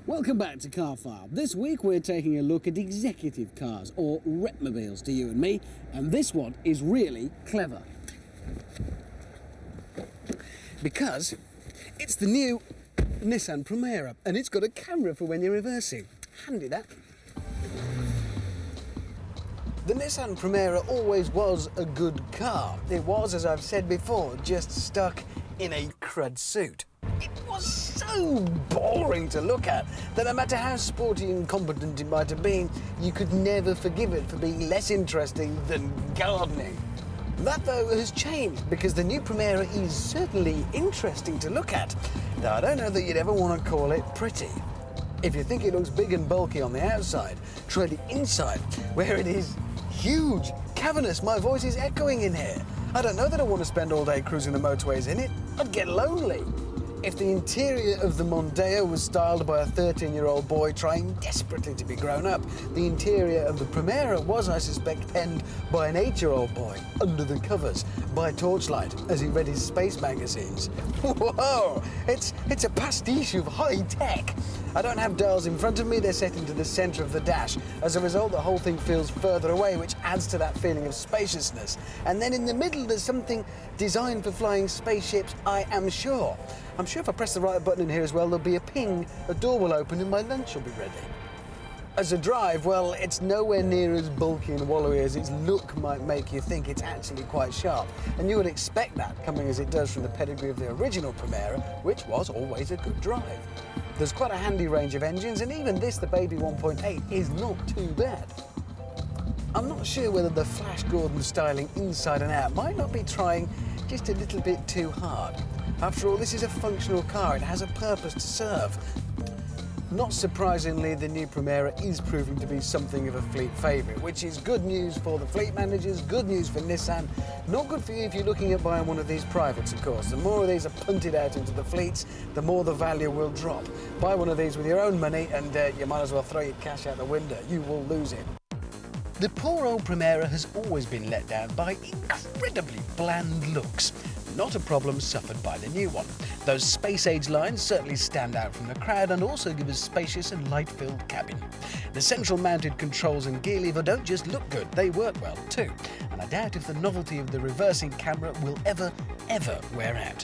Welcome back to Car File. This week we're taking a look at executive cars, or repmobiles to you and me, and this one is really clever. Because it's the new Nissan Primera, and it's got a camera for when you're reversing. Handy that. The Nissan Primera always was a good car. It was, as I've said before, just stuck in a crud suit. It was so boring to look at that no matter how sporty and competent it might have been, you could never forgive it for being less interesting than gardening. That, though, has changed because the new Primera is certainly interesting to look at, though I don't know that you'd ever want to call it pretty. If you think it looks big and bulky on the outside, try the inside, where it is huge, cavernous. My voice is echoing in here. I don't know that I want to spend all day cruising the motorways in it. I'd get lonely. If the interior of the Mondeo was styled by a 13-year-old boy trying desperately to be grown up, the interior of the Primera was, I suspect, penned by an 8-year-old boy under the covers by torchlight as he read his space magazines. Whoa! It's a pastiche of high tech. I don't have dials in front of me, they're set into the centre of the dash. As a result, the whole thing feels further away, which adds to that feeling of spaciousness. And then in the middle, there's something designed for flying spaceships, I am sure. I'm sure if I press the right button in here as well, there'll be a ping, a door will open and my lunch will be ready. As a drive, well, it's nowhere near as bulky and wallowy as its look might make you think. It's actually quite sharp. And you would expect that, coming as it does from the pedigree of the original Primera, which was always a good drive. There's quite a handy range of engines, and even this, the baby 1.8, is not too bad. I'm not sure whether the Flash Gordon styling inside and out might not be trying just a little bit too hard. After all, this is a functional car. It has a purpose to serve. Not surprisingly, the new Primera is proving to be something of a fleet favourite, which is good news for the fleet managers, good news for Nissan. Not good for you if you're looking at buying one of these privates, of course. The more of these are punted out into the fleets, the more the value will drop. Buy one of these with your own money and you might as well throw your cash out the window. You will lose it. The poor old Primera has always been let down by incredibly bland looks. Not a problem suffered by the new one. Those space-age lines certainly stand out from the crowd and also give a spacious and light-filled cabin. The central mounted controls and gear lever don't just look good, they work well too. And I doubt if the novelty of the reversing camera will ever wear out.